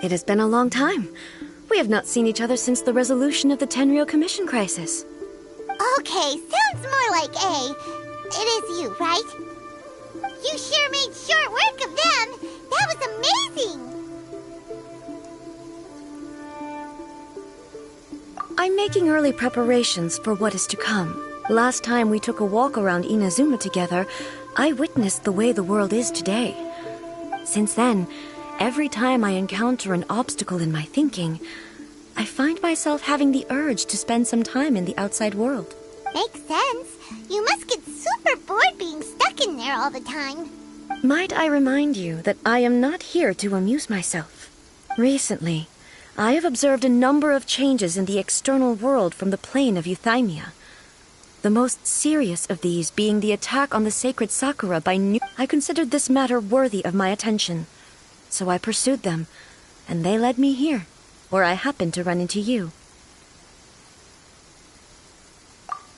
It has been a long time. We have not seen each other since the resolution of the Tenryou Commission crisis. Okay, sounds more like A. It is you, right? You sure made short work of them! That was amazing! I'm making early preparations for what is to come. Last time we took a walk around Inazuma together, I witnessed the way the world is today. Since then, every time I encounter an obstacle in my thinking, I find myself having the urge to spend some time in the outside world. Makes sense. You must get super bored being stuck in there all the time. Might I remind you that I am not here to amuse myself. Recently, I have observed a number of changes in the external world from the plane of Euthymia. The most serious of these being the attack on the sacred Sakura by new... I considered this matter worthy of my attention. So I pursued them, and they led me here, where I happened to run into you.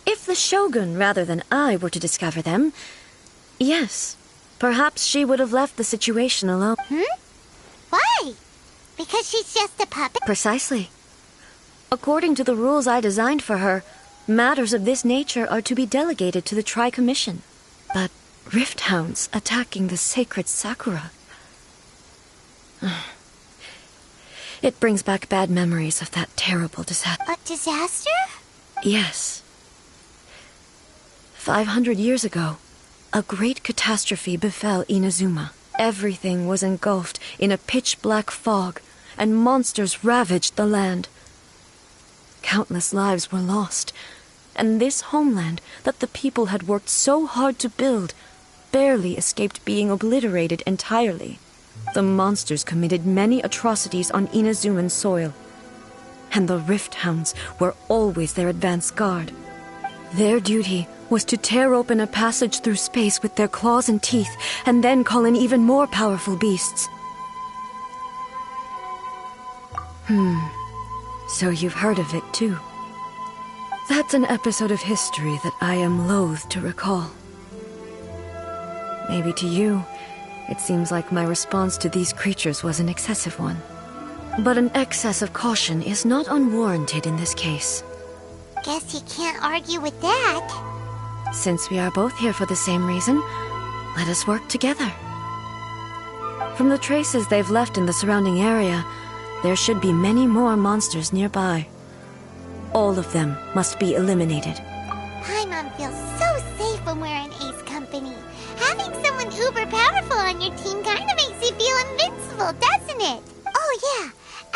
If the Shogun rather than I were to discover them, yes, perhaps she would have left the situation alone. Why? Because she's just a puppet? Precisely. According to the rules I designed for her, matters of this nature are to be delegated to the Tri-Commission. But Rift Hounds attacking the sacred Sakura... It brings back bad memories of that terrible disaster. A disaster? Yes. 500 years ago, a great catastrophe befell Inazuma. Everything was engulfed in a pitch-black fog, and monsters ravaged the land. Countless lives were lost, and this homeland that the people had worked so hard to build barely escaped being obliterated entirely. The monsters committed many atrocities on Inazuman soil, and the Rift Hounds were always their advance guard. Their duty was to tear open a passage through space with their claws and teeth, and then call in even more powerful beasts. So you've heard of it too. That's an episode of history that I am loath to recall. Maybe to you, it seems like my response to these creatures was an excessive one. But an excess of caution is not unwarranted in this case. Guess you can't argue with that. Since we are both here for the same reason, let us work together. From the traces they've left in the surrounding area, there should be many more monsters nearby. All of them must be eliminated. Paimon feels so safe when we're in Ace Company. Having someone uber powerful on your team kinda makes you feel invincible, doesn't it? Oh yeah,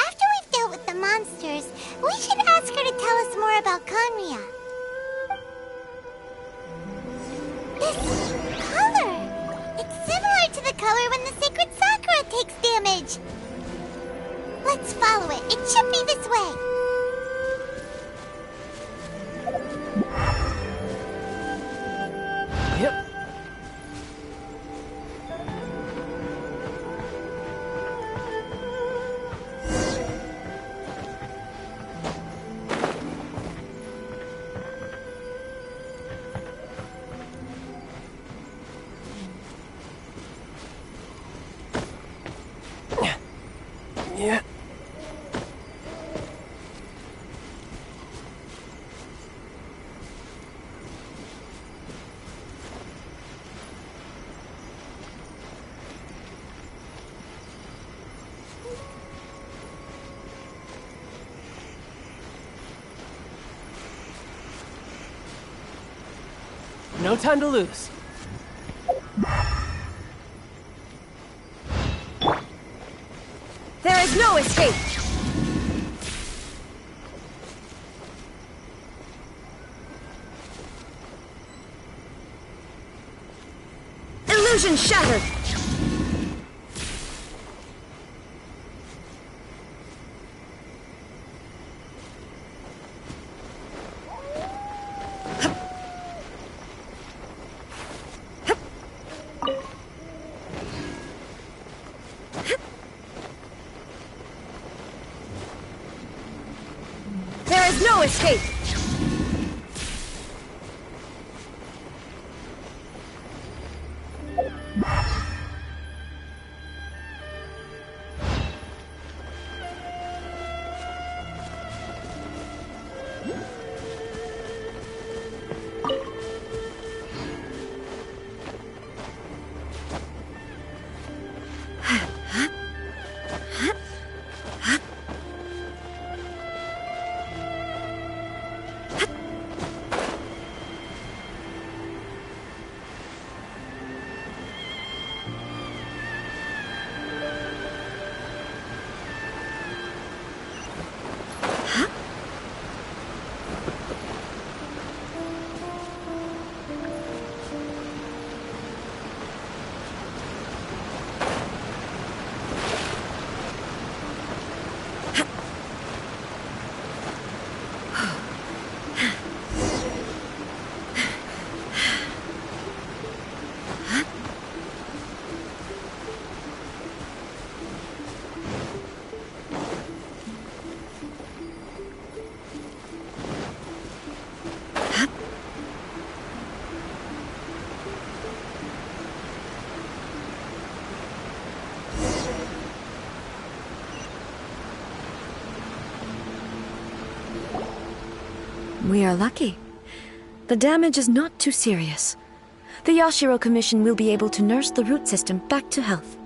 after we've dealt with the monsters, we should ask her to tell us more about Conria. This color! It's similar to the color when the sacred Sakura takes damage. Let's follow it. It should be this way. Yep. Yeah. No time to lose. There is no escape! Illusion shattered! There is no escape! We are lucky. The damage is not too serious. The Yashiro Commission will be able to nurse the root system back to health.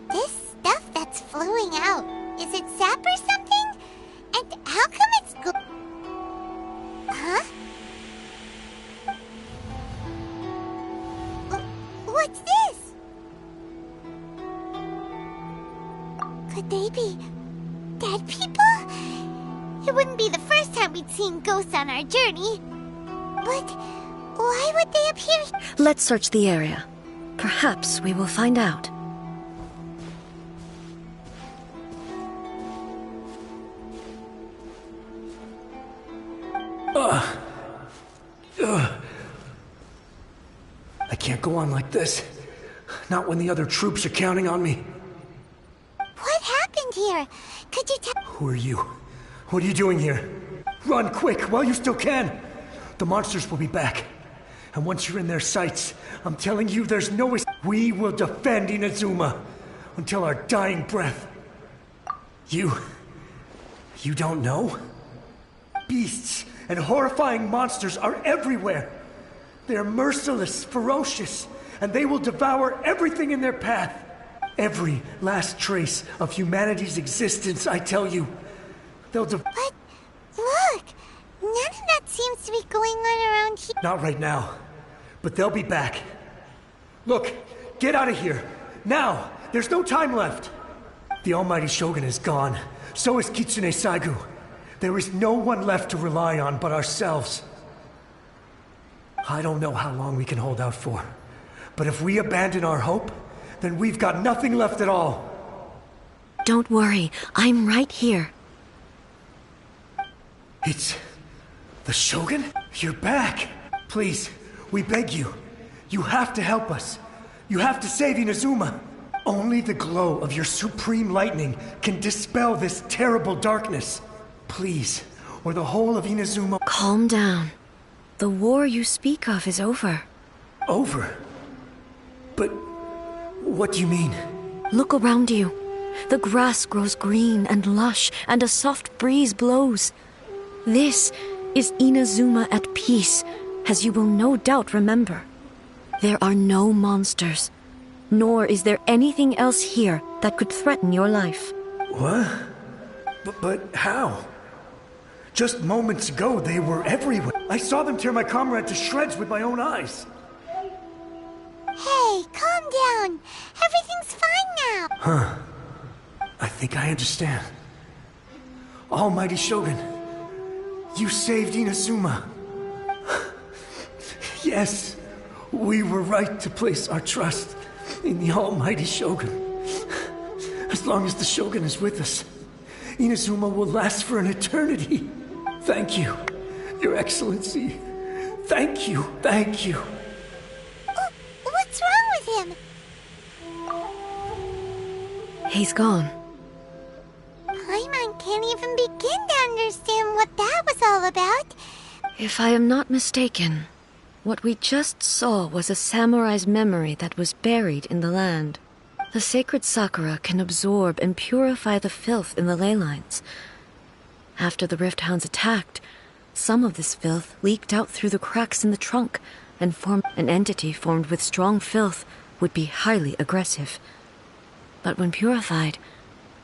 This stuff that's flowing out, is it sap or something? And how come it's Huh? What's this? Could they be dead people? It wouldn't be the first time we'd seen ghosts on our journey. But why would they appear? Let's search the area. Perhaps we will find out. I can't go on like this. Not when the other troops are counting on me. What happened here? Could you tell? Who are you? What are you doing here? Run quick while you still can. The monsters will be back. And once you're in their sights, I'm telling you there's no way. We will defend Inazuma until our dying breath. You don't know? Beasts and horrifying monsters are everywhere. They're merciless, ferocious, and they will devour everything in their path. Every last trace of humanity's existence, I tell you. But look, none of that seems to be going on around here. Not right now, but they'll be back. Look, get out of here. Now, there's no time left. The almighty Shogun is gone. So is Kitsune Saigu. There is no one left to rely on but ourselves. I don't know how long we can hold out for. But if we abandon our hope, then we've got nothing left at all. Don't worry, I'm right here. It's the Shogun? You're back. Please, we beg you. You have to help us. You have to save Inazuma. Only the glow of your supreme lightning can dispel this terrible darkness. Please, or the whole of Inazuma... Calm down. The war you speak of is over. Over? But what do you mean? Look around you. The grass grows green and lush, and a soft breeze blows. This is Inazuma at peace, as you will no doubt remember. There are no monsters, nor is there anything else here that could threaten your life. What? But how? Just moments ago, they were everywhere. I saw them tear my comrade to shreds with my own eyes. Hey, calm down. Everything's fine now. Huh. I think I understand. Almighty Shogun, you saved Inazuma. Yes, we were right to place our trust in the Almighty Shogun. As long as the Shogun is with us, Inazuma will last for an eternity. Thank you, Your Excellency. Thank you, thank you. What's wrong with him? He's gone. Paimon can't even begin to understand what that was all about. If I am not mistaken, what we just saw was a samurai's memory that was buried in the land. The sacred sakura can absorb and purify the filth in the ley lines. After the Rift Hounds attacked, some of this filth leaked out through the cracks in the trunk and formed an entity formed with strong filth would be highly aggressive. But when purified,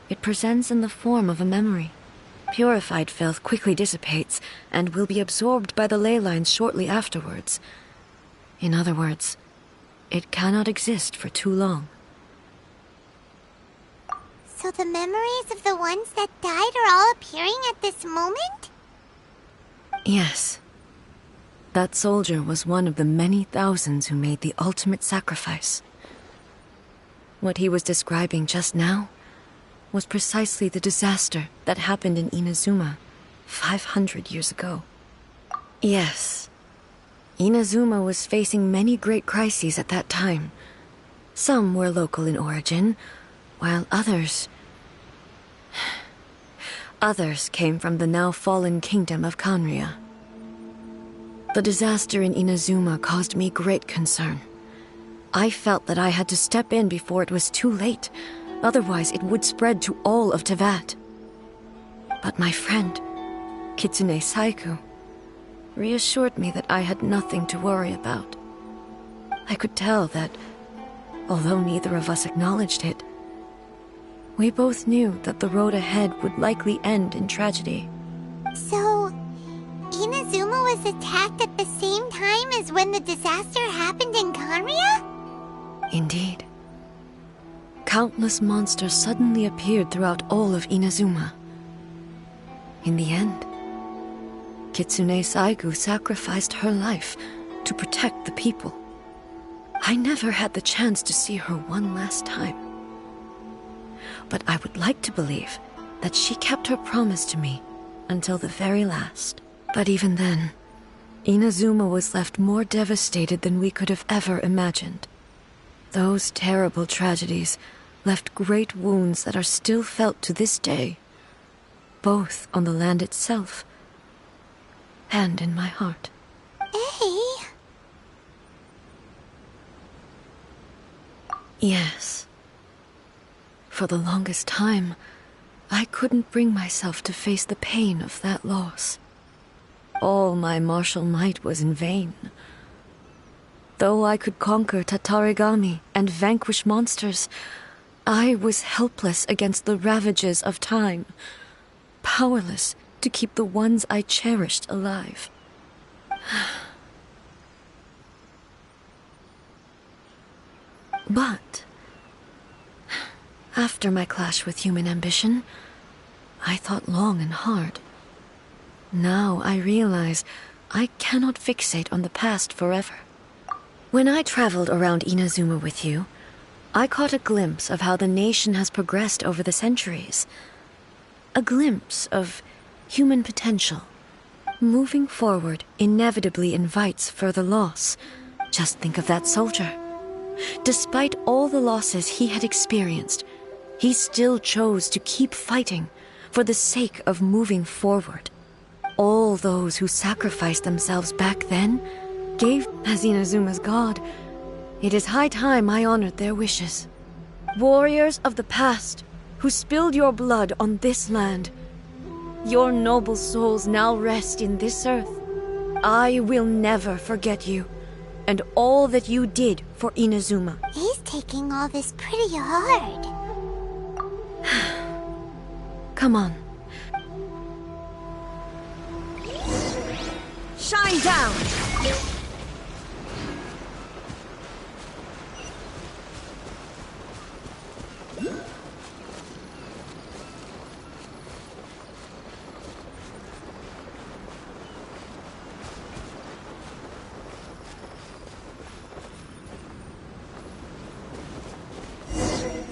it presents in the form of a memory. Purified filth quickly dissipates and will be absorbed by the ley lines shortly afterwards. In other words, it cannot exist for too long. So the memories of the ones that died are all appearing at this moment? Yes. That soldier was one of the many thousands who made the ultimate sacrifice. What he was describing just now was precisely the disaster that happened in Inazuma 500 years ago. Yes. Inazuma was facing many great crises at that time. Some were local in origin, while others came from the now fallen kingdom of Kanria. The disaster in Inazuma caused me great concern. I felt that I had to step in before it was too late, otherwise it would spread to all of Tevat. But my friend, Kitsune Saigu, reassured me that I had nothing to worry about. I could tell that, although neither of us acknowledged it, we both knew that the road ahead would likely end in tragedy. So, Inazuma was attacked at the same time as when the disaster happened in Kanria? Indeed. Countless monsters suddenly appeared throughout all of Inazuma. In the end, Kitsune Saigu sacrificed her life to protect the people. I never had the chance to see her one last time. But I would like to believe that she kept her promise to me until the very last. But even then, Inazuma was left more devastated than we could have ever imagined. Those terrible tragedies left great wounds that are still felt to this day, both on the land itself and in my heart. Hey. Yes. For the longest time, I couldn't bring myself to face the pain of that loss. All my martial might was in vain. Though I could conquer Tatarigami and vanquish monsters, I was helpless against the ravages of time, powerless to keep the ones I cherished alive. But after my clash with human ambition, I thought long and hard. Now I realize I cannot fixate on the past forever. When I traveled around Inazuma with you, I caught a glimpse of how the nation has progressed over the centuries. A glimpse of human potential. Moving forward inevitably invites further loss. Just think of that soldier. Despite all the losses he had experienced, he still chose to keep fighting for the sake of moving forward. All those who sacrificed themselves back then gave as Inazuma's god. It is high time I honored their wishes. Warriors of the past who spilled your blood on this land, your noble souls now rest in this earth. I will never forget you and all that you did for Inazuma. He's taking all this pretty hard. Come on. Shine down!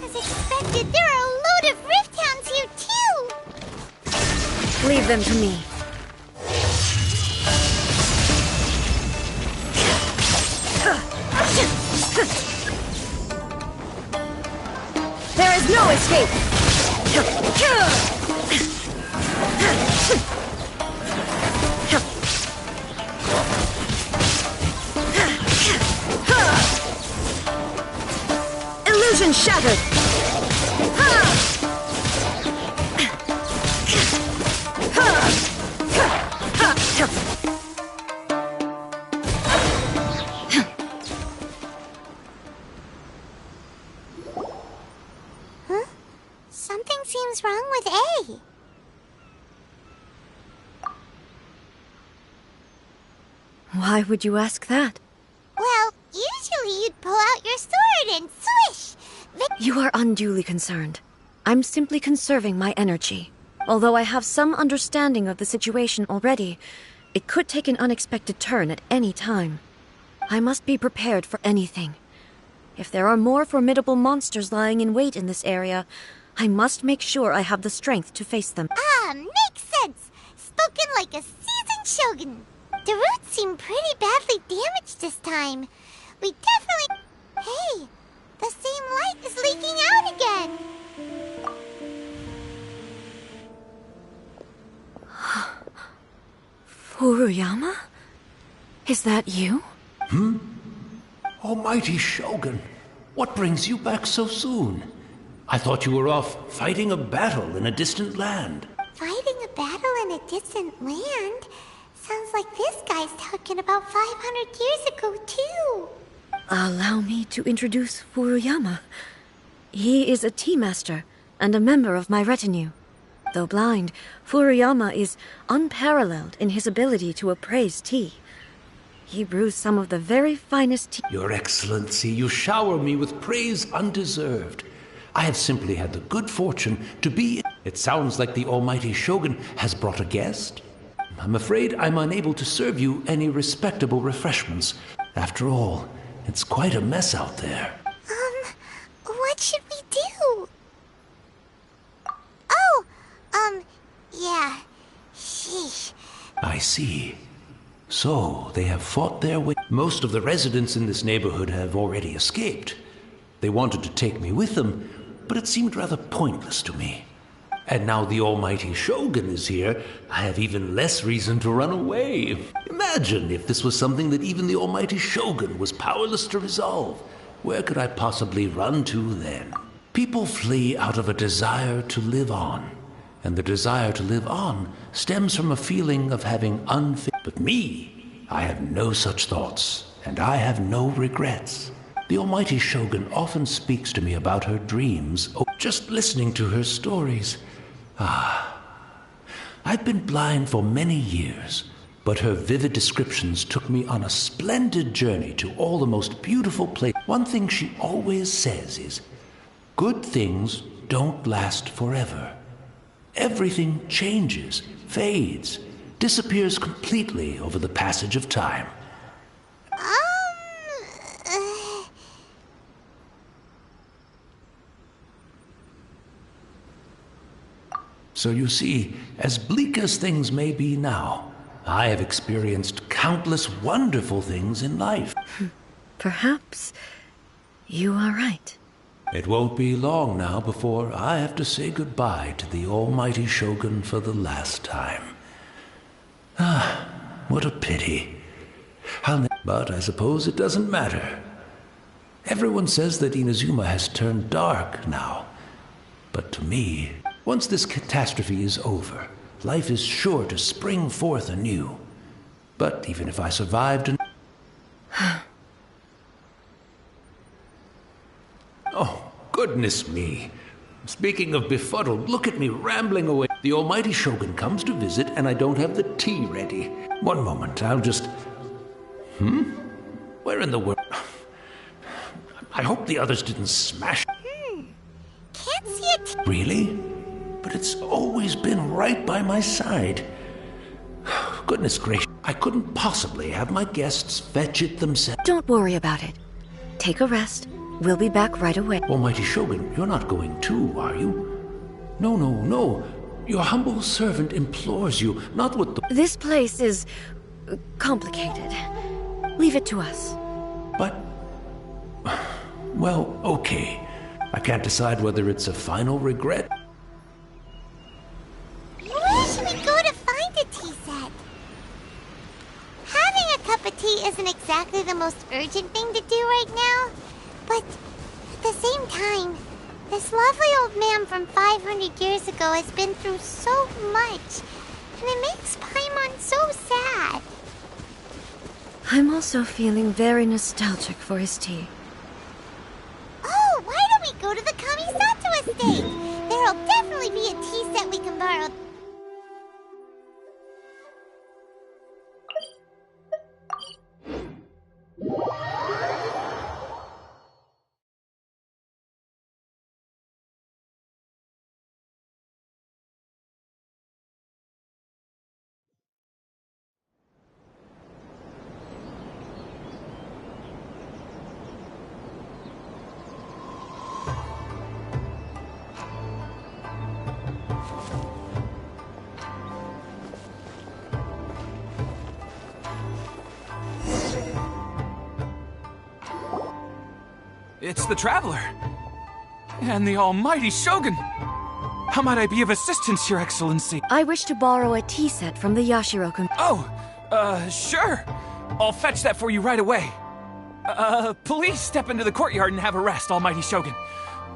As expected, there are a load of Rift Hounds here too! Leave them to me. There is no escape! Illusion shattered! Something seems wrong with A. Why would you ask that? Well, usually you'd pull out your sword and swish! You are unduly concerned. I'm simply conserving my energy. Although I have some understanding of the situation already, it could take an unexpected turn at any time. I must be prepared for anything. If there are more formidable monsters lying in wait in this area, I must make sure I have the strength to face them. Ah, makes sense! Spoken like a seasoned shogun. The roots seem pretty badly damaged this time. We definitely... Hey, the same light is leaking out again! Furuyama? Is that you? Almighty Shogun, what brings you back so soon? I thought you were off fighting a battle in a distant land. Fighting a battle in a distant land? Sounds like this guy's talking about 500 years ago, too. Allow me to introduce Furuyama. He is a tea master and a member of my retinue. Though blind, Furuyama is unparalleled in his ability to appraise tea. He brews some of the very finest tea. Your Excellency, you shower me with praise undeserved. I have simply had the good fortune to be... It sounds like the almighty Shogun has brought a guest. I'm afraid I'm unable to serve you any respectable refreshments. After all, it's quite a mess out there. What should we do? Yeah. Sheesh. I see. So, they have fought their way. Most of the residents in this neighborhood have already escaped. They wanted to take me with them, but it seemed rather pointless to me. And now the almighty Shogun is here, I have even less reason to run away. Imagine if this was something that even the almighty Shogun was powerless to resolve. Where could I possibly run to then? People flee out of a desire to live on. And the desire to live on stems from a feeling of having But me, I have no such thoughts, and I have no regrets. The almighty Shogun often speaks to me about her dreams. Oh, just listening to her stories. I've been blind for many years, but her vivid descriptions took me on a splendid journey to all the most beautiful places. One thing she always says is, good things don't last forever. Everything changes, fades, disappears completely over the passage of time. So you see, as bleak as things may be now, I have experienced countless wonderful things in life. Perhaps you are right. It won't be long now before I have to say goodbye to the almighty Shogun for the last time. What a pity. But I suppose it doesn't matter. Everyone says that Inazuma has turned dark now. But to me, once this catastrophe is over, life is sure to spring forth anew. But even if I survived and... Oh, goodness me. Speaking of befuddled, look at me rambling away. The almighty Shogun comes to visit and I don't have the tea ready. One moment, I'll just... Where in the world... I hope the others didn't smash... Can't see it. Really? But it's always been right by my side. Goodness gracious, I couldn't possibly have my guests fetch it themselves. Don't worry about it. Take a rest. We'll be back right away. Almighty Shogun, you're not going too, are you? No, no, no. Your humble servant implores you, not with the... This place is... complicated. Leave it to us. But... Well, okay. I can't decide whether it's a final regret. Where should we go to find a tea set? Having a cup of tea isn't exactly the most urgent thing to do right now. But at the same time, this lovely old man from 500 years ago has been through so much, and it makes Paimon so sad. I'm also feeling very nostalgic for his tea. Oh, why don't we go to the Kamisato estate? There'll definitely be a tea set we can borrow. It's the Traveler. And the almighty Shogun. How might I be of assistance, Your Excellency? I wish to borrow a tea set from the Yashiro-kun. Oh, sure. I'll fetch that for you right away. Please step into the courtyard and have a rest, almighty Shogun.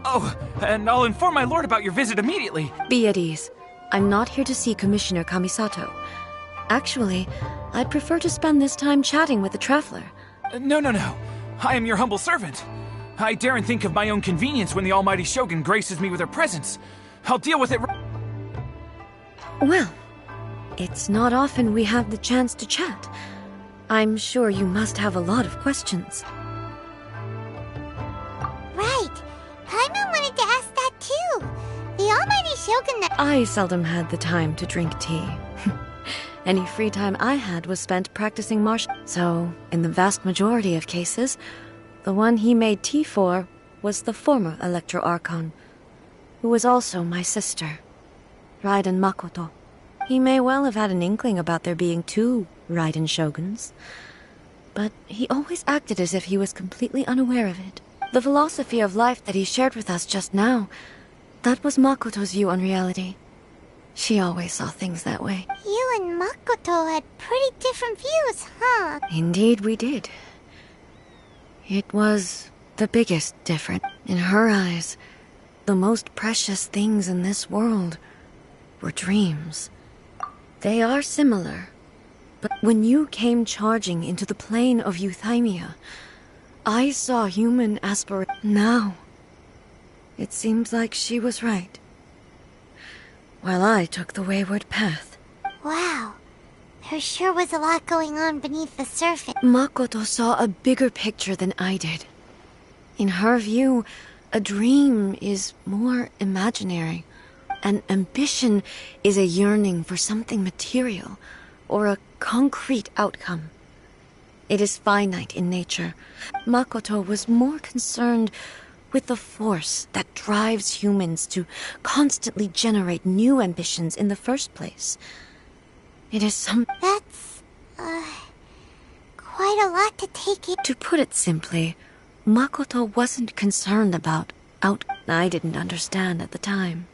Oh, and I'll inform my lord about your visit immediately. Be at ease. I'm not here to see Commissioner Kamisato. Actually, I'd prefer to spend this time chatting with the traveler. No. I am your humble servant. I daren't think of my own convenience when the almighty Shogun graces me with her presence. I'll deal with it. Well, it's not often we have the chance to chat. I'm sure you must have a lot of questions. Right. Paimon wanted to ask that too. The almighty Shogun that— I seldom had the time to drink tea. Any free time I had was spent practicing martial. So, in the vast majority of cases, the one he made tea for was the former Electro Archon, who was also my sister, Raiden Makoto. He may well have had an inkling about there being two Raiden Shoguns, but he always acted as if he was completely unaware of it. The philosophy of life that he shared with us just now, that was Makoto's view on reality. She always saw things that way. you and Makoto had pretty different views, huh? Indeed we did. It was the biggest difference. In her eyes, the most precious things in this world were dreams. They are similar, but when you came charging into the plane of Euthymia, I saw human aspiration. Now, it seems like she was right, while I took the wayward path. Wow. There sure was a lot going on beneath the surface. Makoto saw a bigger picture than I did. In her view, a dream is more imaginary. An ambition is a yearning for something material, or a concrete outcome. It is finite in nature. Makoto was more concerned with the force that drives humans to constantly generate new ambitions in the first place. It is That's, quite a lot to take in. To put it simply, Makoto wasn't concerned about I didn't understand at the time.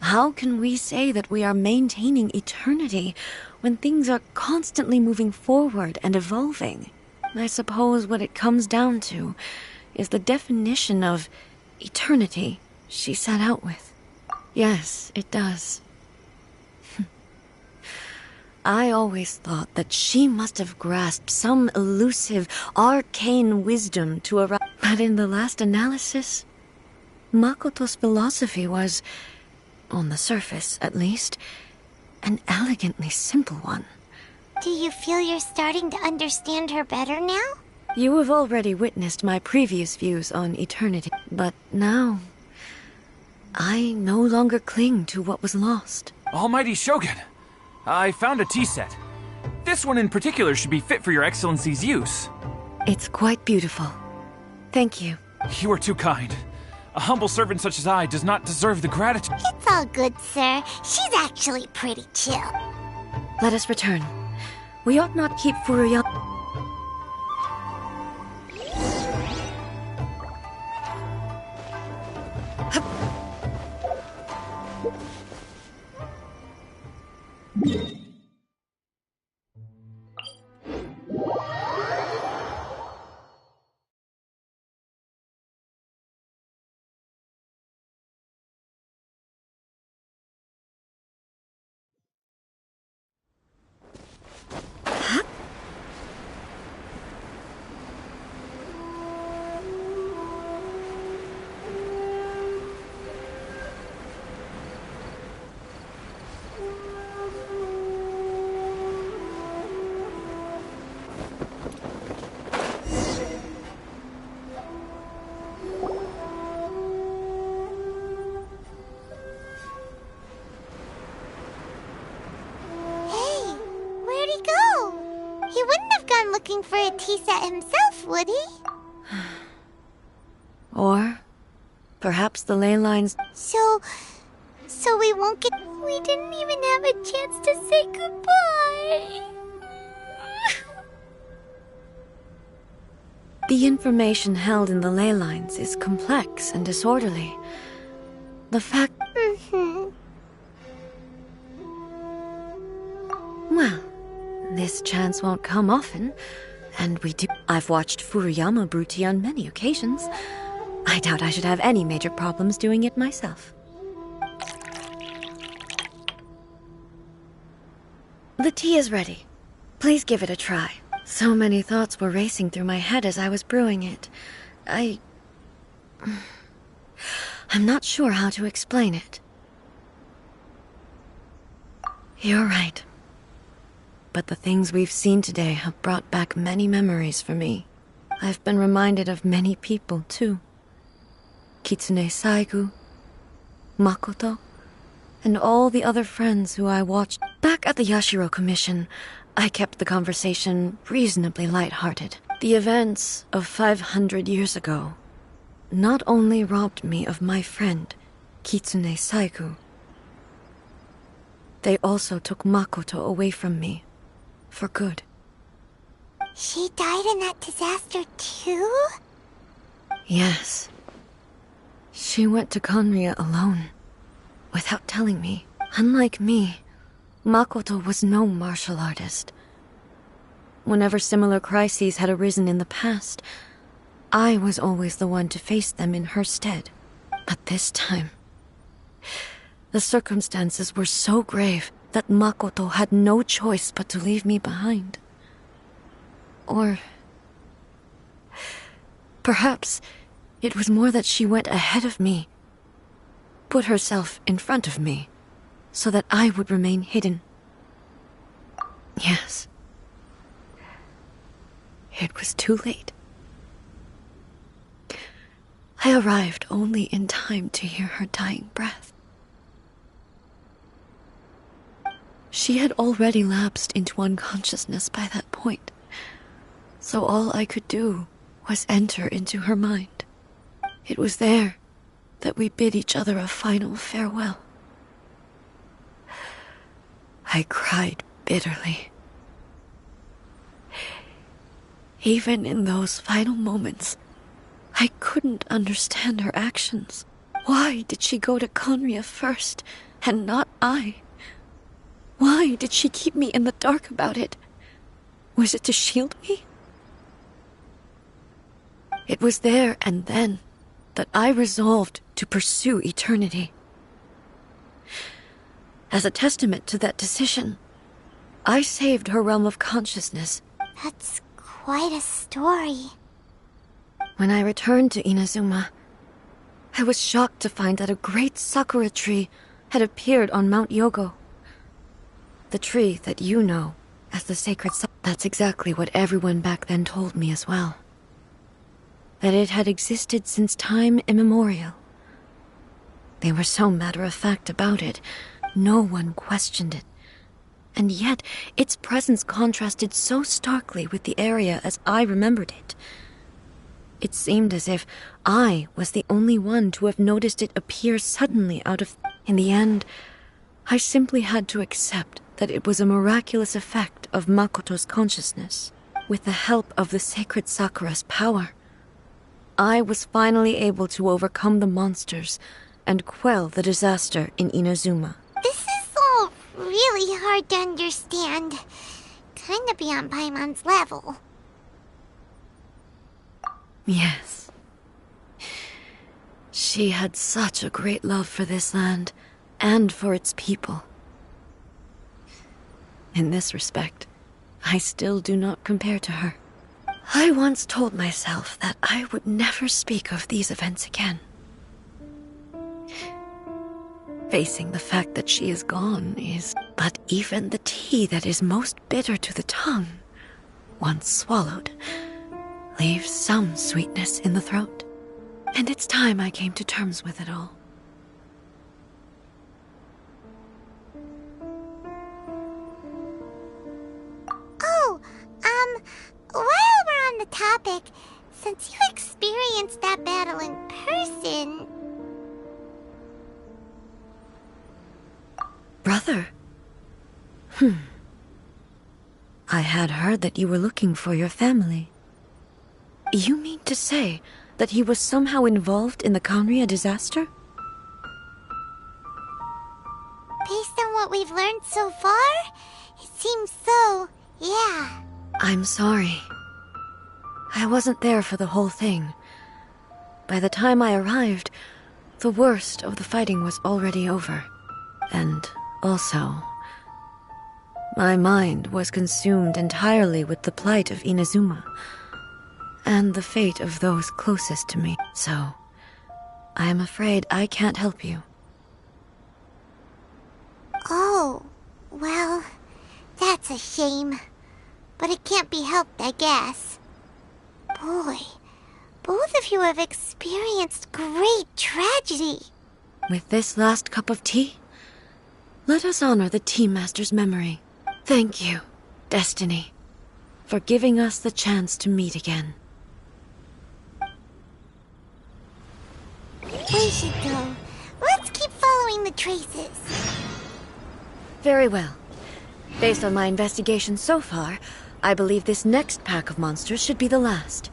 How can we say that we are maintaining eternity when things are constantly moving forward and evolving? I suppose what it comes down to is the definition of eternity she set out with. Yes, it does. I always thought that she must have grasped some elusive, arcane wisdom to arrive. But in the last analysis, Makoto's philosophy was, on the surface at least, an elegantly simple one. Do you feel you're starting to understand her better now? You have already witnessed my previous views on eternity, but now I no longer cling to what was lost. Almighty Shogun, I found a tea set. This one in particular should be fit for your excellency's use. It's quite beautiful. Thank you. You are too kind. A humble servant such as I does not deserve the gratitude. It's all good, sir. She's actually pretty chill. Let us return. We ought not keep Furuyama. Looking for a tea set himself, would he? Or perhaps the ley lines. So we won't get... We didn't even have a chance to say goodbye. The information held in the ley lines is complex and disorderly. The fact... Well, this chance won't come often, and we do... I've watched Furuyama brew tea on many occasions. I doubt I should have any major problems doing it myself. The tea is ready. Please give it a try. So many thoughts were racing through my head as I was brewing it. I'm not sure how to explain it. You're right. But the things we've seen today have brought back many memories for me. I've been reminded of many people, too. Kitsune Saigu, Makoto, and all the other friends who I watched. Back at the Yashiro Commission, I kept the conversation reasonably lighthearted. The events of 500 years ago not only robbed me of my friend, Kitsune Saigu, they also took Makoto away from me, for good. She died in that disaster too? Yes. She went to Conria alone, without telling me. Unlike me, Makoto was no martial artist. Whenever similar crises had arisen in the past, I was always the one to face them in her stead. But this time, the circumstances were so grave that Makoto had no choice but to leave me behind. Or perhaps it was more that she went ahead of me, put herself in front of me, so that I would remain hidden. Yes. It was too late. I arrived only in time to hear her dying breath. She had already lapsed into unconsciousness by that point, so all I could do was enter into her mind. It was there that we bid each other a final farewell. I cried bitterly. Even in those final moments, I couldn't understand her actions. Why did she go to Conria first, and not I? Why did she keep me in the dark about it? Was it to shield me? It was there and then that I resolved to pursue eternity. As a testament to that decision, I saved her realm of consciousness. That's quite a story. When I returned to Inazuma, I was shocked to find that a great sakura tree had appeared on Mount Yogo. The tree that you know as the sacred sakura. That's exactly what everyone back then told me as well. That it had existed since time immemorial. They were so matter-of-fact about it, no one questioned it. And yet, its presence contrasted so starkly with the area as I remembered it. It seemed as if I was the only one to have noticed it appear suddenly out of... In the end, I simply had to accept that it was a miraculous effect of Makoto's consciousness. With the help of the sacred Sakura's power, I was finally able to overcome the monsters and quell the disaster in Inazuma. This is all really hard to understand. Kinda beyond Paimon's level. Yes. She had such a great love for this land and for its people. In this respect, I still do not compare to her. I once told myself that I would never speak of these events again. Facing the fact that she is gone is... But even the tea that is most bitter to the tongue, once swallowed, leaves some sweetness in the throat. And it's time I came to terms with it all. Oh, while we're on the topic, since you experienced that battle in person... Brother? I had heard that you were looking for your family. You mean to say that he was somehow involved in the Conria disaster? Based on what we've learned so far, it seems so, yeah. I'm sorry. I wasn't there for the whole thing. By the time I arrived, the worst of the fighting was already over. And also, My mind was consumed entirely with the plight of Inazuma and the fate of those closest to me. So, I am afraid I can't help you. Oh, well, that's a shame. But it can't be helped, I guess. Boy, both of you have experienced great tragedy. With this last cup of tea, let us honor the Tea Master's memory. Thank you, Destiny, for giving us the chance to meet again. We should go. Let's keep following the traces. Very well. Based on my investigation so far, I believe this next pack of monsters should be the last.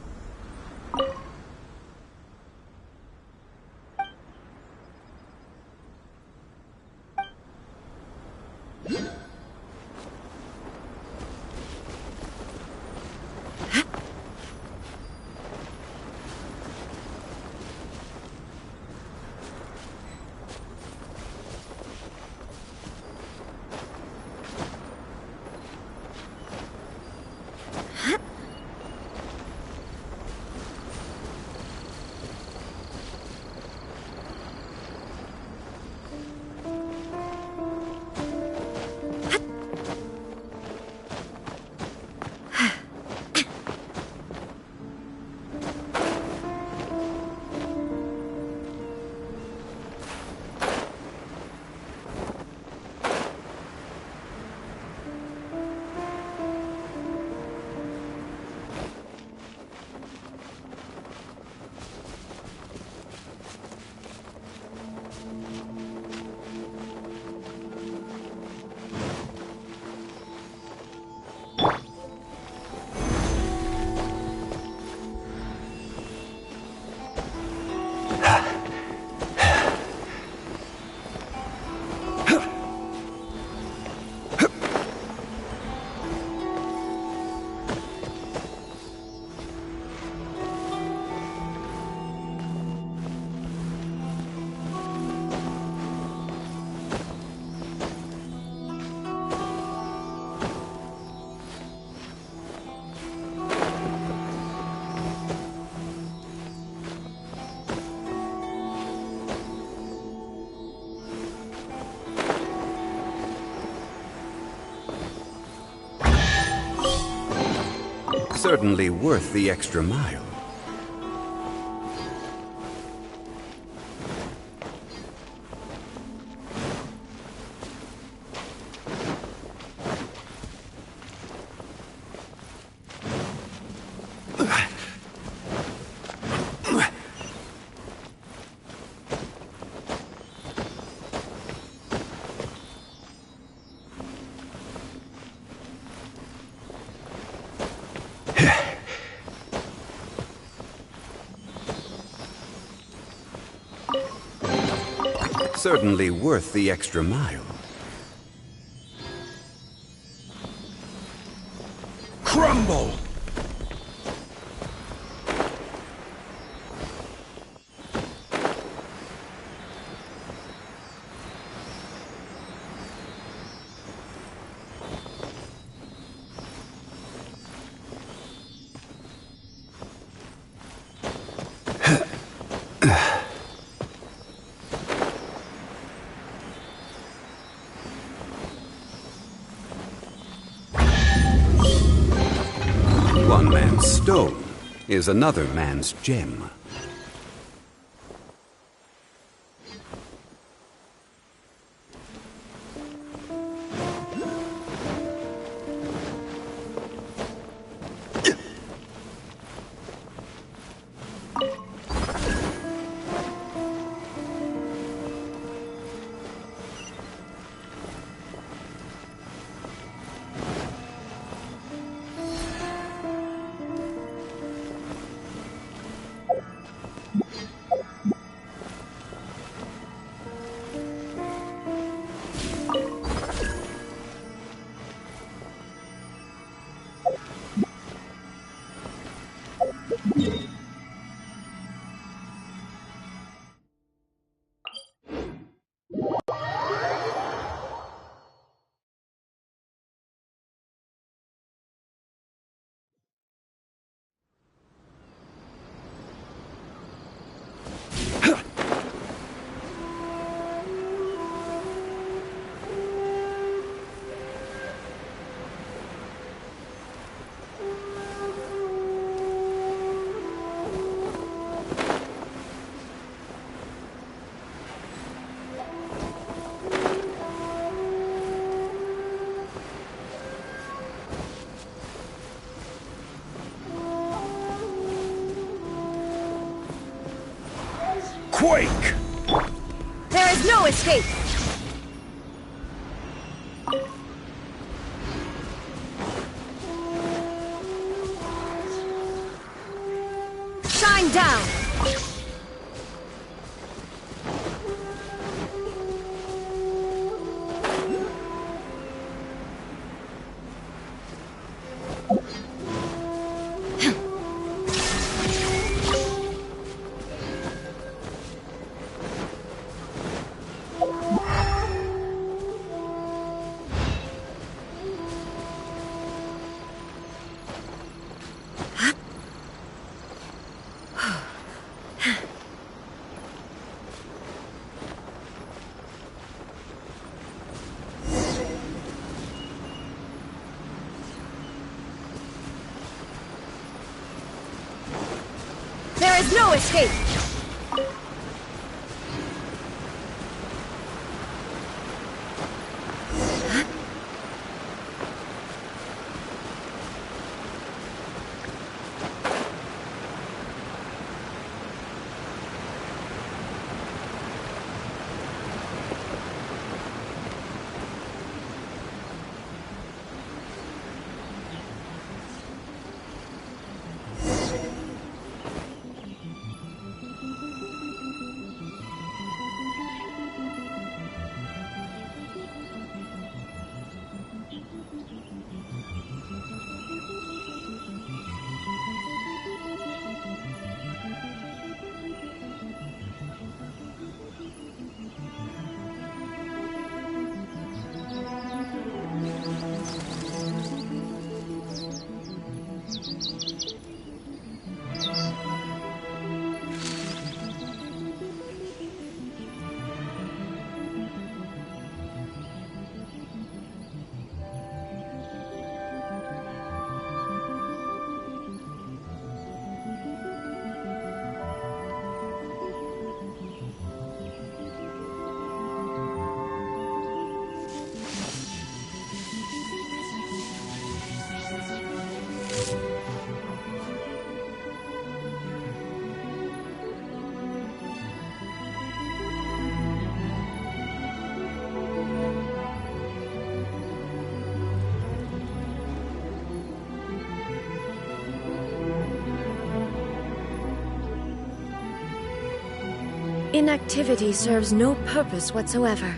Certainly worth the extra mile. Certainly worth the extra mile. Crumble! One man's stone is another man's gem. quake! There is no escape! Shine down! There is no escape! Inactivity serves no purpose whatsoever.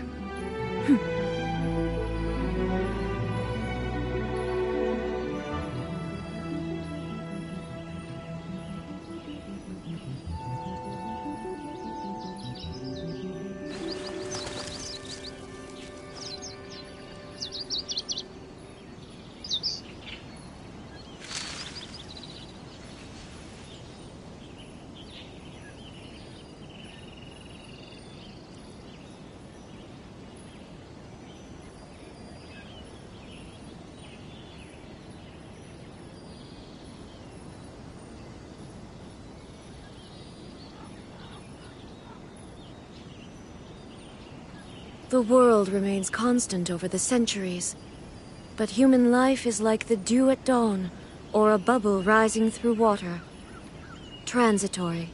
The world remains constant over the centuries, but human life is like the dew at dawn, or a bubble rising through water. Transitory.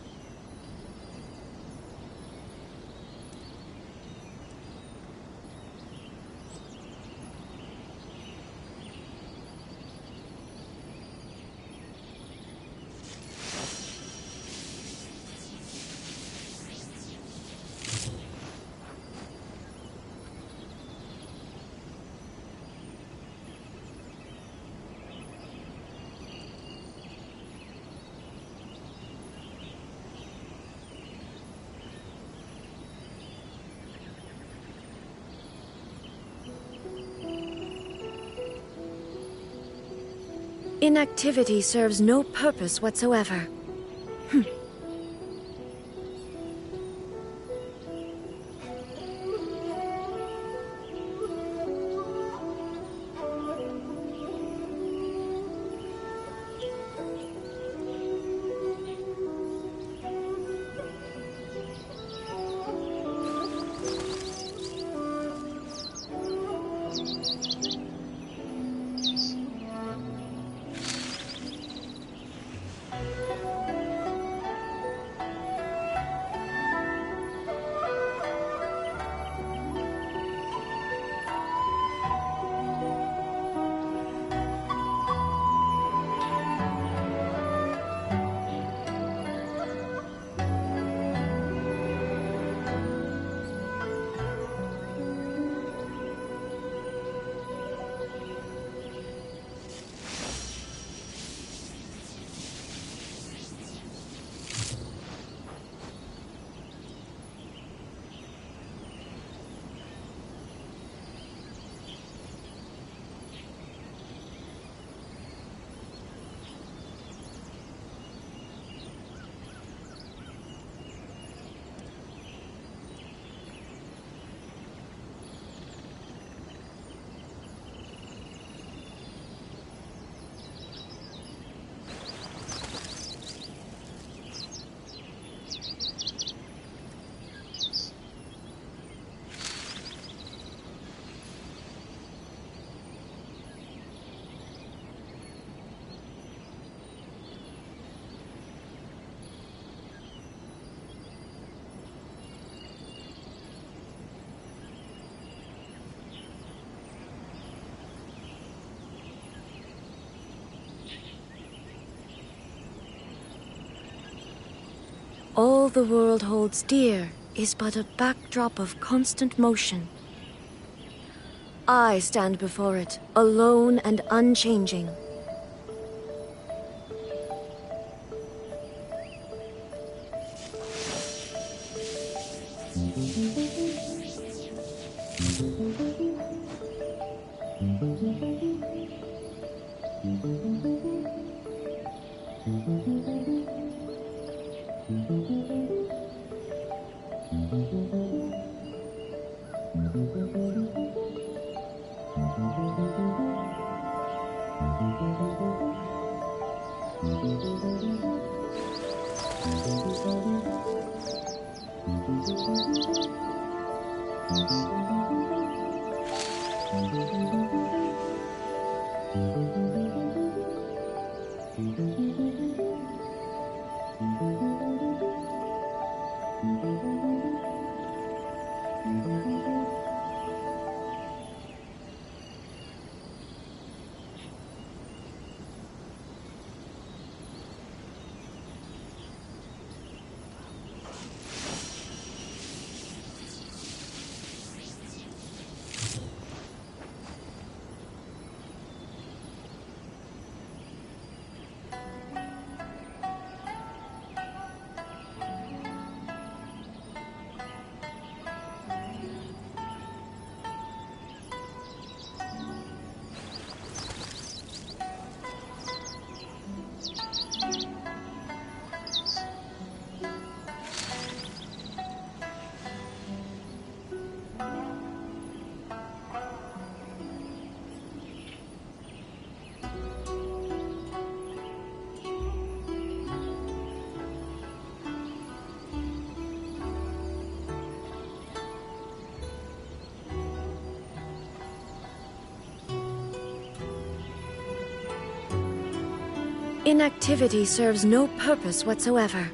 Inactivity serves no purpose whatsoever. All the world holds dear is but a backdrop of constant motion. I stand before it, alone and unchanging. Inactivity serves no purpose whatsoever.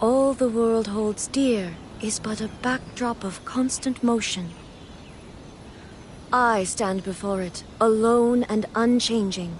All the world holds dear is but a backdrop of constant motion. I stand before it, alone and unchanging.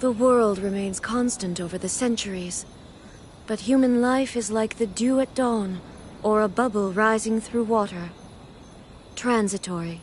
The world remains constant over the centuries, but human life is like the dew at dawn, or a bubble rising through water. Transitory.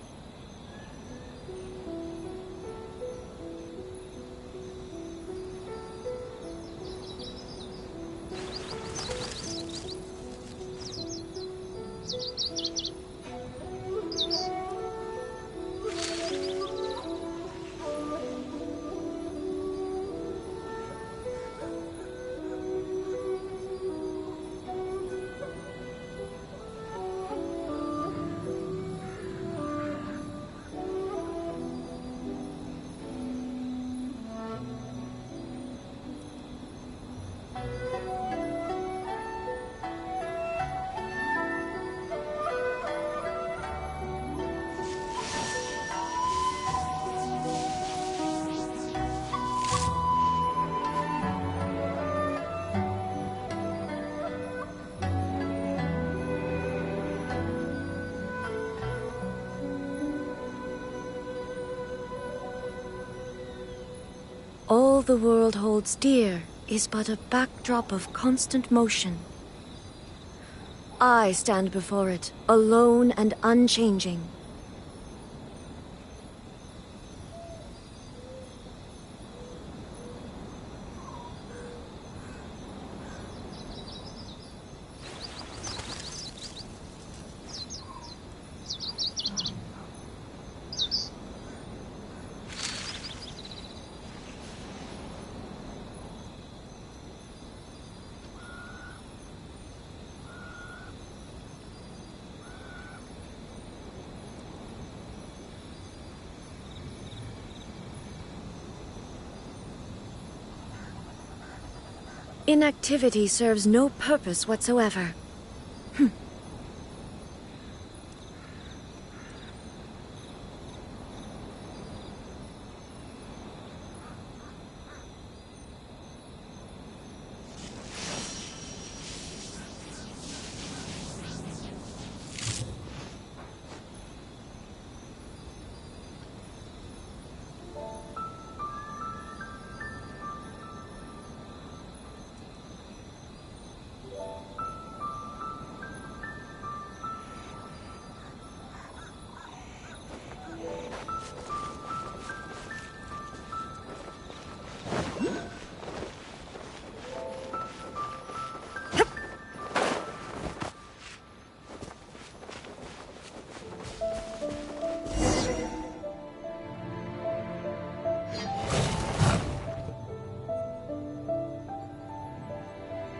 All the world holds dear is but a backdrop of constant motion. I stand before it, alone and unchanging. Inactivity serves no purpose whatsoever.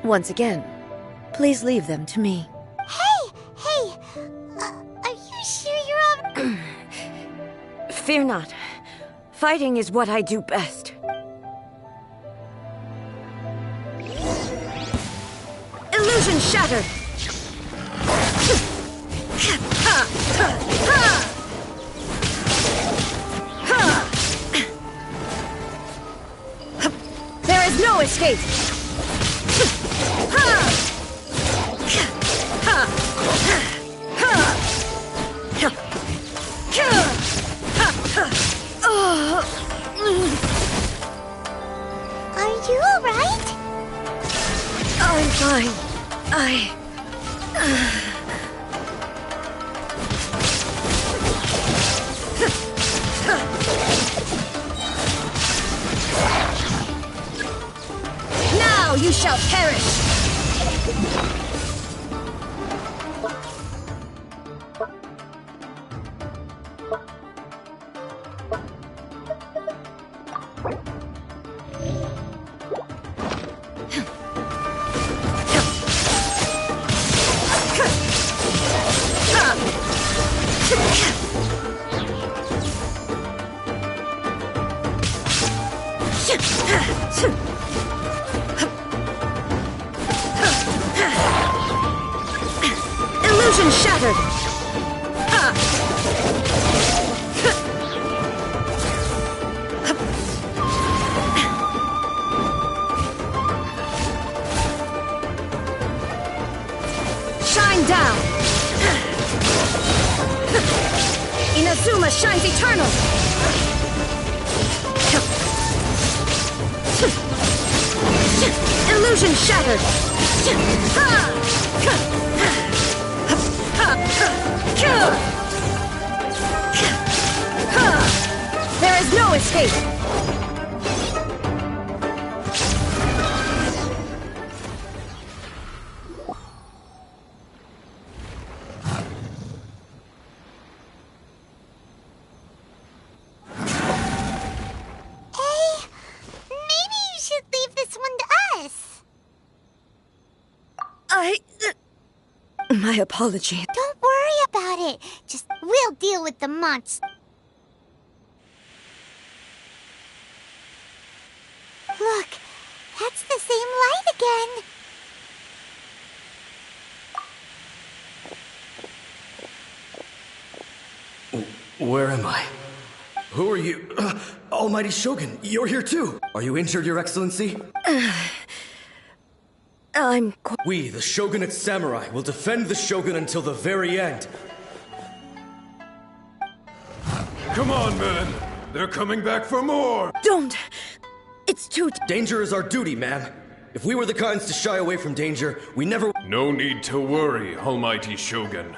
Once again, please leave them to me. Hey! Are you sure you're all... Fear not. Fighting is what I do best. Illusion shattered! There is no escape! Are you alright? I'm fine. Now you shall perish! Illusion shattered! Shine down! Inazuma shines eternal! Illusion shattered! There is no escape! Maybe you should leave this one to us. My apology. Don't worry about it. Just we'll deal with the monster. Look, that's the same light again. Where am I? Who are you? Almighty Shogun, you're here too! Are you injured, Your Excellency? We, the Shogunate Samurai, will defend the Shogun until the very end. Come on, men! They're coming back for more! Don't! It's too... Danger is our duty, ma'am. If we were the kinds to shy away from danger, we never... No need to worry, Almighty Shogun.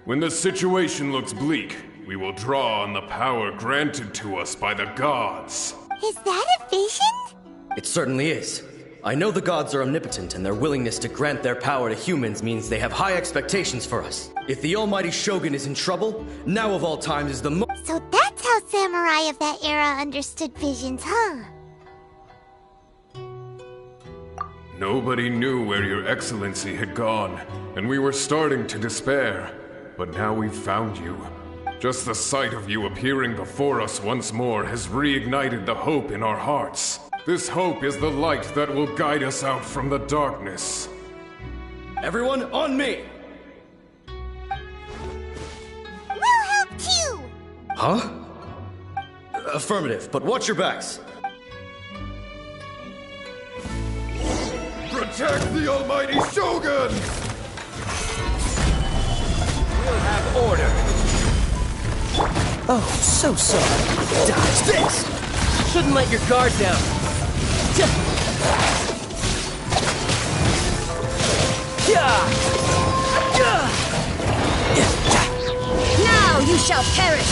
When the situation looks bleak, we will draw on the power granted to us by the gods. Is that a vision? It certainly is. I know the gods are omnipotent, and their willingness to grant their power to humans means they have high expectations for us. If the Almighty Shogun is in trouble, now of all times is the So that's how samurai of that era understood visions, huh? Nobody knew where your excellency had gone, and we were starting to despair. But now we've found you. Just the sight of you appearing before us once more has reignited the hope in our hearts. This hope is the light that will guide us out from the darkness. Everyone, on me! We'll help too! Huh? Affirmative, but watch your backs. Protect the Almighty Shogun! We'll have order. Oh, so sorry. Dodge this! Shouldn't let your guard down. Now you shall perish!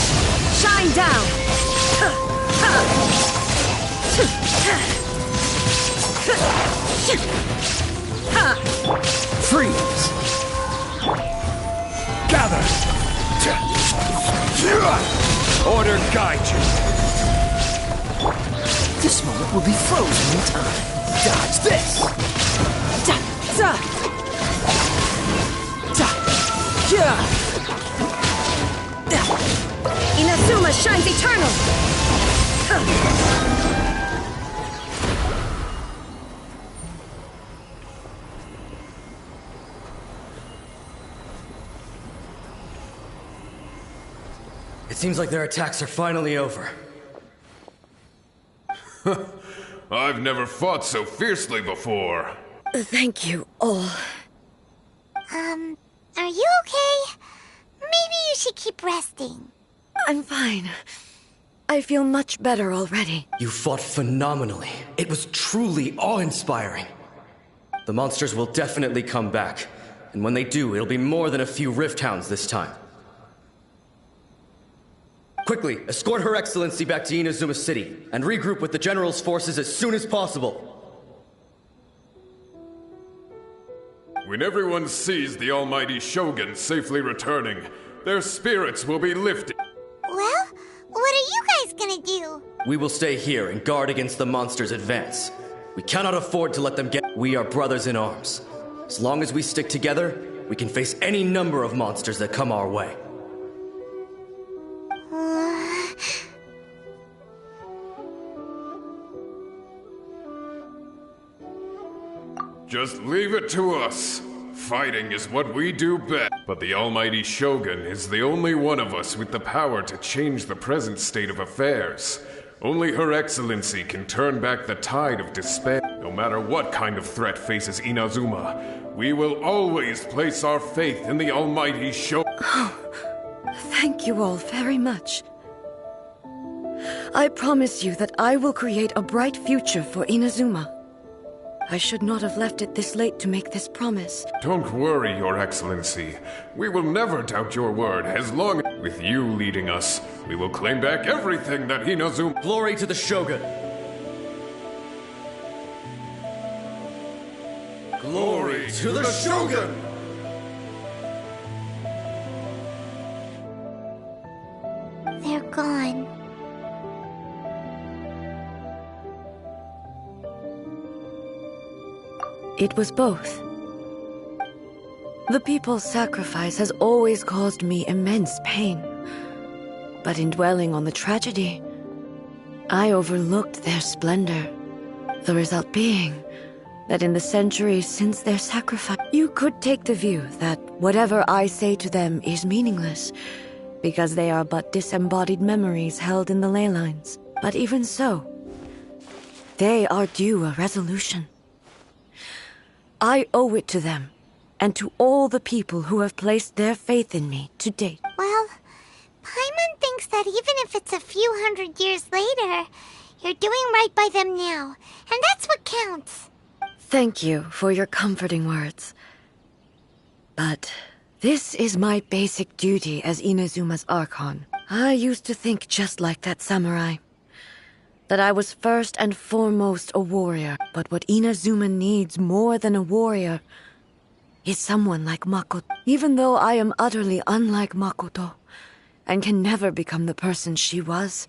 Shine down! Freeze! Gather! Order guide you! This moment will be frozen in time. Dodge this! Inazuma shines eternal! It seems like their attacks are finally over. I've never fought so fiercely before. Thank you all. Are you okay? Maybe you should keep resting. I'm fine. I feel much better already. You fought phenomenally. It was truly awe-inspiring. The monsters will definitely come back. And when they do, it'll be more than a few Rift Hounds this time. Quickly, escort Her Excellency back to Inazuma City, and regroup with the General's forces as soon as possible. When everyone sees the Almighty Shogun safely returning, their spirits will be lifted. Well, what are you guys gonna do? We will stay here and guard against the monsters' advance. We cannot afford to let them get... We are brothers in arms. As long as we stick together, we can face any number of monsters that come our way. Just leave it to us. Fighting is what we do best. But the Almighty Shogun is the only one of us with the power to change the present state of affairs. Only Her Excellency can turn back the tide of despair. No matter what kind of threat faces Inazuma, we will always place our faith in the Almighty Shogun. Thank you all very much. I promise you that I will create a bright future for Inazuma. I should not have left it this late to make this promise. Don't worry, Your Excellency. We will never doubt your word as long as, with you leading us, we will claim back everything that Inazuma... Glory to the Shogun! Glory to the Shogun! They're gone. It was both. The people's sacrifice has always caused me immense pain. But in dwelling on the tragedy, I overlooked their splendor. The result being that in the centuries since their sacrifice, you could take the view that whatever I say to them is meaningless, because they are but disembodied memories held in the ley lines. But even so, they are due a resolution. I owe it to them, and to all the people who have placed their faith in me to date. Well, Paimon thinks that even if it's a few hundred years later, You're doing right by them now, and that's what counts. Thank you for your comforting words. But this is my basic duty as Inazuma's Archon. I used to think just like that samurai. That I was first and foremost a warrior. But what Inazuma needs more than a warrior is someone like Makoto. Even though I am utterly unlike Makoto and can never become the person she was,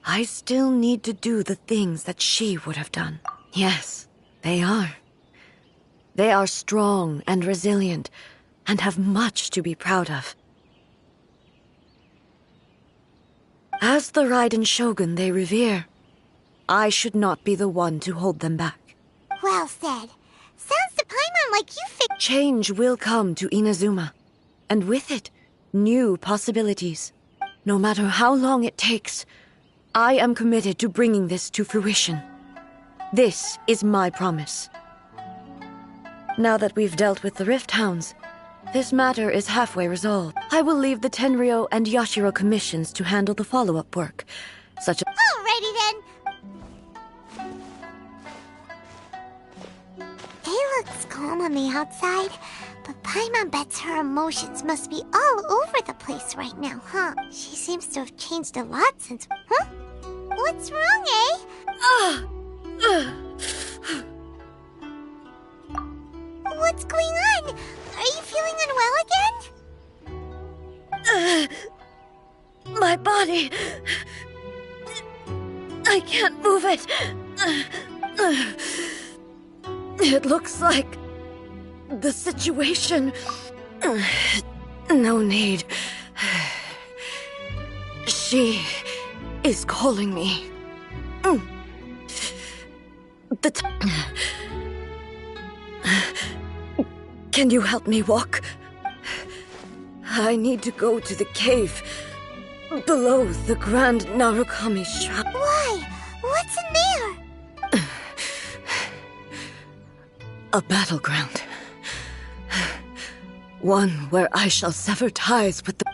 I still need to do the things that she would have done. Yes, they are. They are strong and resilient and have much to be proud of. As the Raiden Shogun they revere, I should not be the one to hold them back. Well said. Sounds to Paimon like you Change will come to Inazuma, and with it, new possibilities. No matter how long it takes, I am committed to bringing this to fruition. This is my promise. Now that we've dealt with the Rift Hounds, this matter is halfway resolved. I will leave the Tenryo and Yashiro commissions to handle the follow-up work, such as... Alrighty then. It looks calm on the outside, but Paimon bets her emotions must be all over the place right now, huh? She seems to have changed a lot since... Huh? What's wrong, eh? What's going on? Are you feeling unwell again? My body... I can't move it. It looks like... the situation... No need. She is calling me. Can you help me walk? I need to go to the cave below the Grand Narukami Shrine. Why? What's in there? A battleground. One where I shall sever ties with the...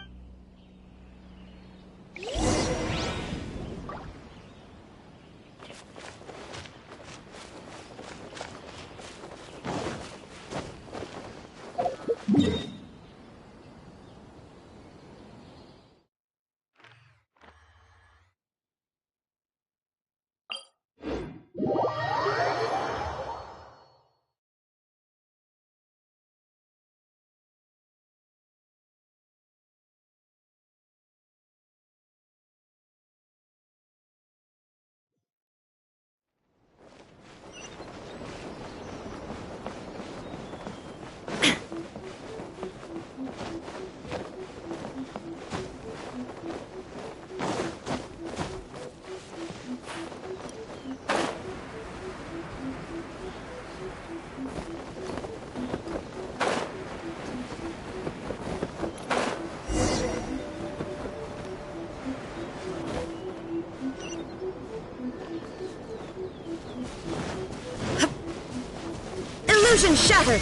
Illusion shattered!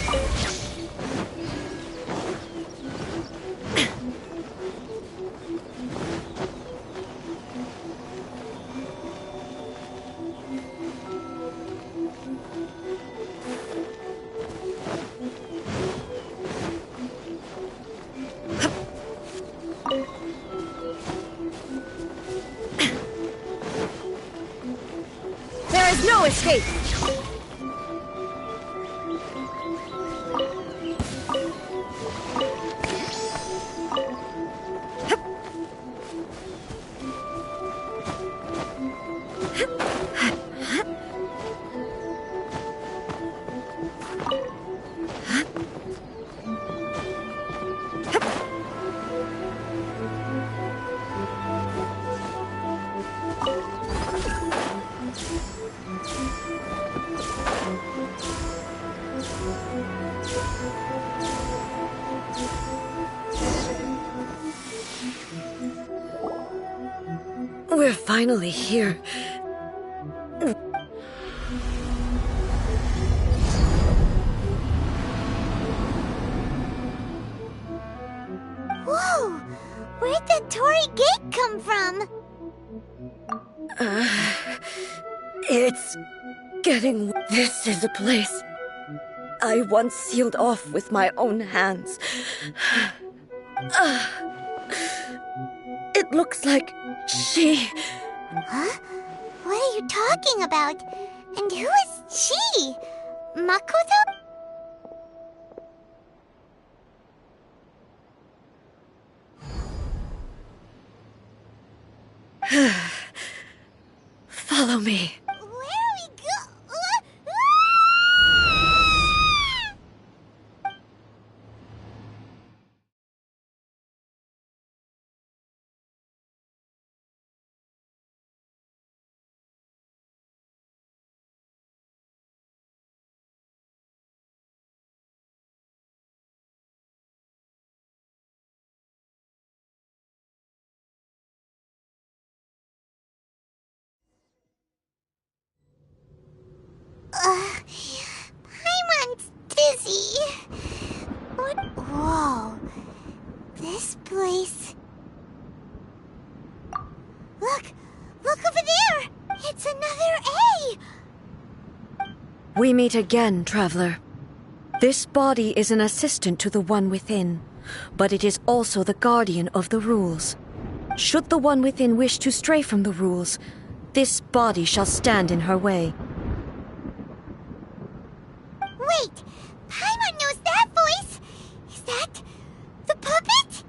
There is no escape! We're finally here. Whoa! Where'd that Torii gate come from? It's getting... This is a place I once sealed off with my own hands. It looks like she... Huh? What are you talking about? And who is she? Makoto? Follow me. Where are we go? Paimon's dizzy. What? Whoa. This place... Look! Look over there! It's another A! We meet again, traveler. This body is an assistant to the One Within, but it is also the guardian of the rules. Should the One Within wish to stray from the rules, this body shall stand in her way. Wait! Paimon knows that voice! Is that... the puppet?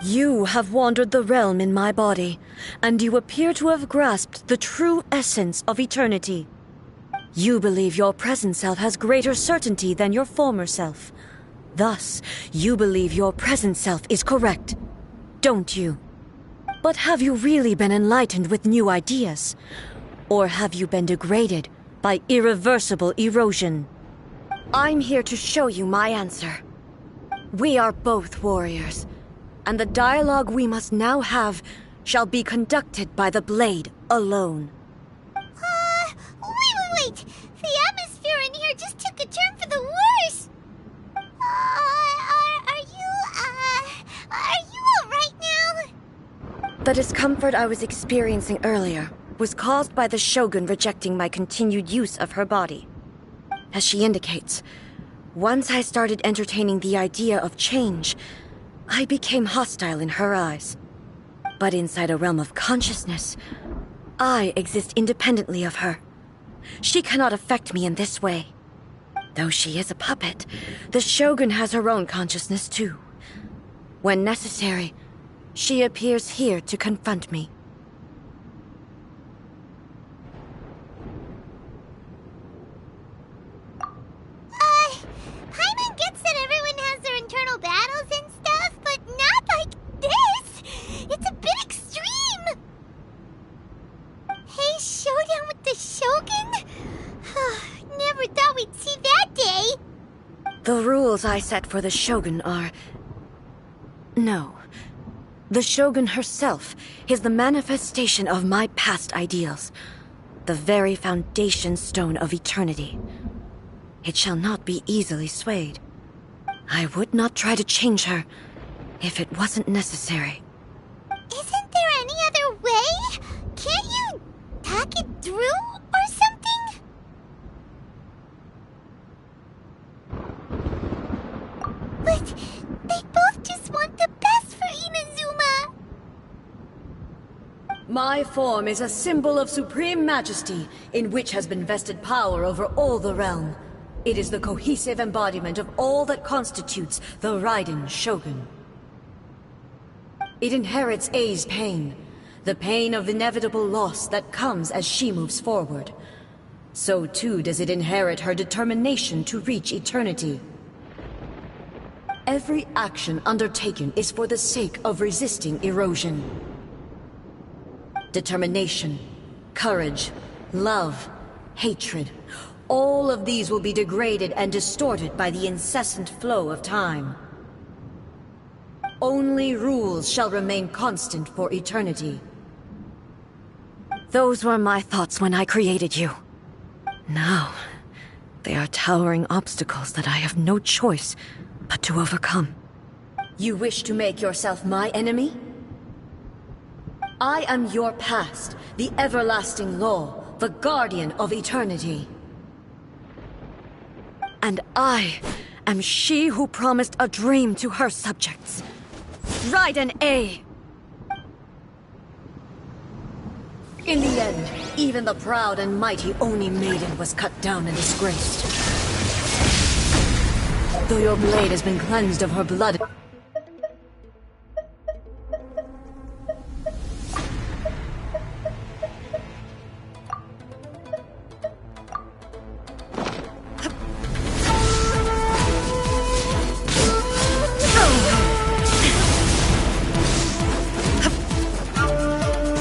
You have wandered the realm in my body, and you appear to have grasped the true essence of eternity. You believe your present self has greater certainty than your former self. Thus, you believe your present self is correct, don't you? But have you really been enlightened with new ideas? Or have you been degraded by irreversible erosion? I'm here to show you my answer. We are both warriors, and the dialogue we must now have shall be conducted by the blade alone. Wait! The atmosphere in here just took a turn for the worse! Are you alright now? The discomfort I was experiencing earlier was caused by the Shogun rejecting my continued use of her body. As she indicates, once I started entertaining the idea of change, I became hostile in her eyes. But inside a realm of consciousness, I exist independently of her. She cannot affect me in this way. Though she is a puppet, the Shogun has her own consciousness too. When necessary, she appears here to confront me. Paimon gets that everyone has their internal battles and stuff, but not like this! It's a bit extreme! Hey, showdown with the Shogun? Never thought we'd see that day! The rules I set for the Shogun are... No. The Shogun herself is the manifestation of my past ideals. The very foundation stone of eternity. It shall not be easily swayed. I would not try to change her if it wasn't necessary. Isn't there any other way? Can't you talk it through or something? But they both just want the best for Inazuma. My form is a symbol of supreme majesty, in which has been vested power over all the realm. It is the cohesive embodiment of all that constitutes the Raiden Shogun. It inherits Ei's pain, the pain of inevitable loss that comes as she moves forward. So too does it inherit her determination to reach eternity. Every action undertaken is for the sake of resisting erosion. Determination, courage, love, hatred, all of these will be degraded and distorted by the incessant flow of time. Only rules shall remain constant for eternity. Those were my thoughts when I created you. Now, they are towering obstacles that I have no choice but to overcome. You wish to make yourself my enemy? I am your past, the everlasting law, the guardian of eternity. And I am she who promised a dream to her subjects. Raiden A. In the end, even the proud and mighty Oni Maiden was cut down and disgraced. Though your blade has been cleansed of her blood...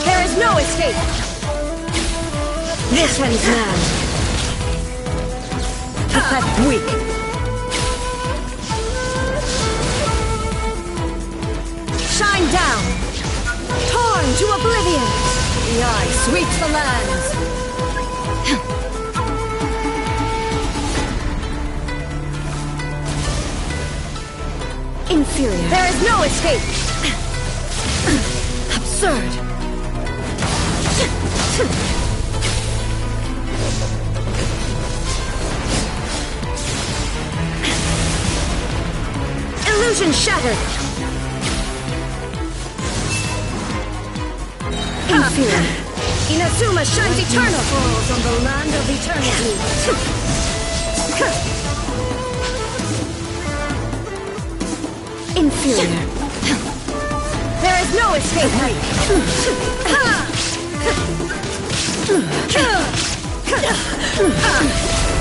There is no escape! This ends now. Pathetic, weak. Shine down! Torn to oblivion! The eye sweeps the lands! Inferior. There is no escape! Absurd! Illusion shattered! Inferior. Inazuma shines eternal! Falls on the land of eternity! Inferior. There is no escape!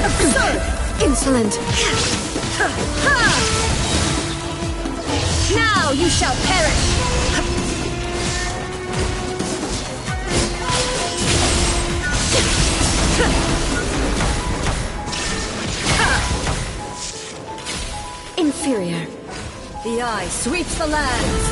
Absurd! Insolent! Now you shall perish! Inferior. The eye sweeps the lands!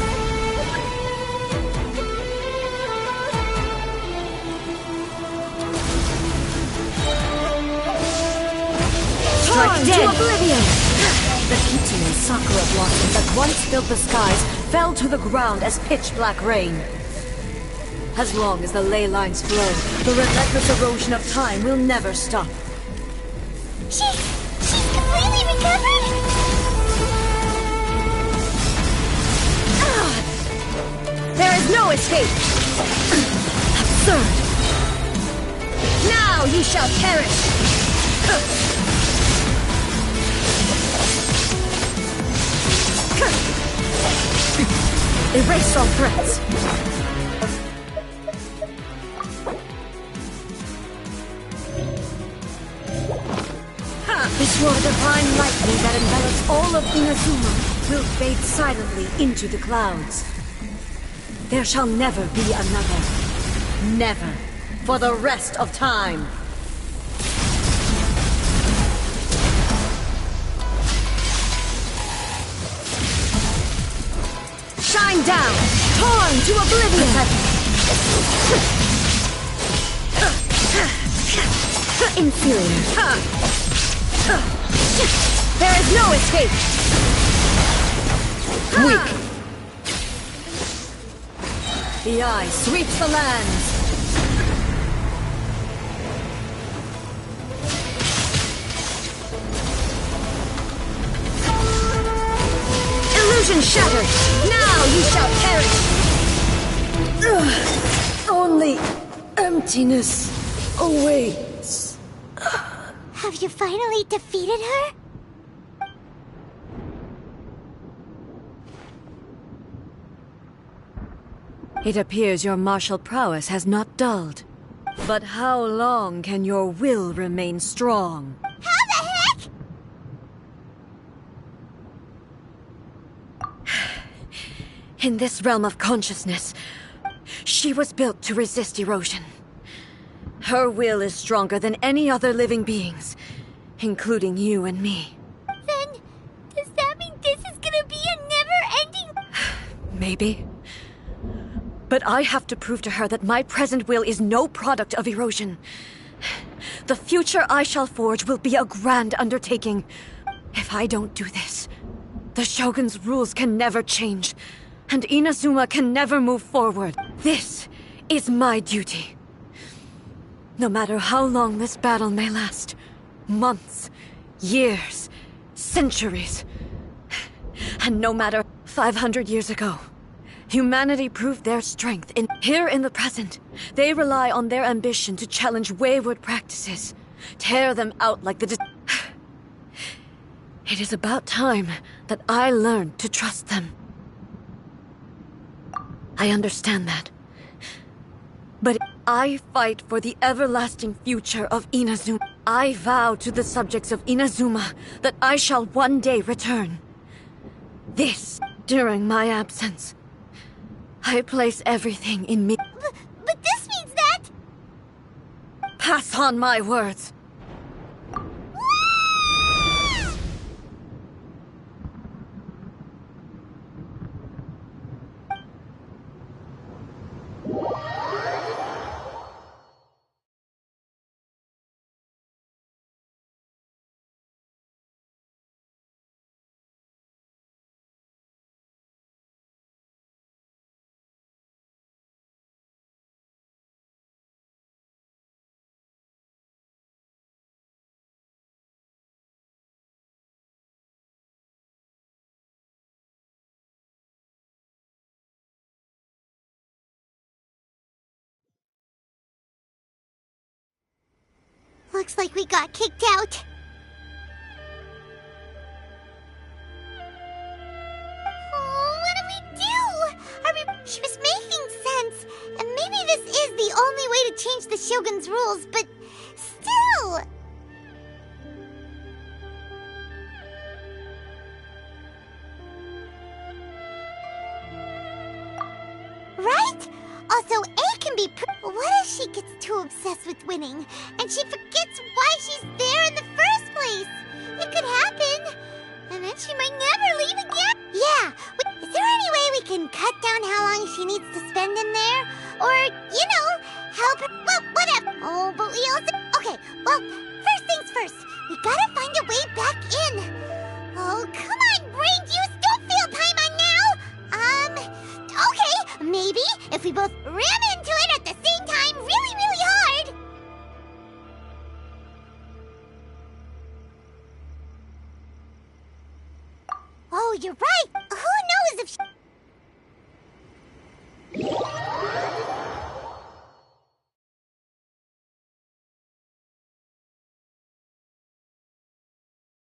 Strike dead! To oblivion! The Kitsune sakura blossom that once filled the skies fell to the ground as pitch-black rain. As long as the ley lines flow, the relentless erosion of time will never stop. She's completely recovered? There is no escape! Absurd! Now you shall perish! Erase all threats! This war divine lightning that envelops all of Inazuma will fade silently into the clouds. There shall never be another. Never. For the rest of time. Shine down! Torn to oblivion! Inferior. There is no escape! Weak! The eye sweeps the lands! Illusion shattered! Now you shall perish! Only emptiness awaits. Have you finally defeated her? It appears your martial prowess has not dulled. But how long can your will remain strong? How the heck? In this realm of consciousness, she was built to resist erosion. Her will is stronger than any other living beings, including you and me. Then, does that mean this is gonna be a never-ending... Maybe. But I have to prove to her that my present will is no product of erosion. The future I shall forge will be a grand undertaking. If I don't do this, the Shogun's rules can never change, and Inazuma can never move forward. This is my duty. No matter how long this battle may last, months, years, centuries, and no matter 500 years ago, humanity proved their strength here in the present. They rely on their ambition to challenge wayward practices, tear them out like the... It is about time that I learned to trust them. I understand that. But I fight for the everlasting future of Inazuma. I vow to the subjects of Inazuma that I shall one day return. This, during my absence. I place everything in me. But this means that... Pass on my words. Looks like we got kicked out. Oh, what do we do? She was making sense. And maybe this is the only way to change the Shogun's rules, but still... Right? Also, A can be what if she gets too obsessed with winning, and she forgets why she's there in the first place? It could happen. And then she might never leave again. Yeah, is there any way we can cut down how long she needs to spend in there? Or, help her? Well, whatever. Oh, but we also... Okay, well, first things first. We gotta find a way back in. Oh, come on, brain juice, don't feel time on now. Okay, maybe if we both ram into it at the same time really, really hard. Oh, you're right.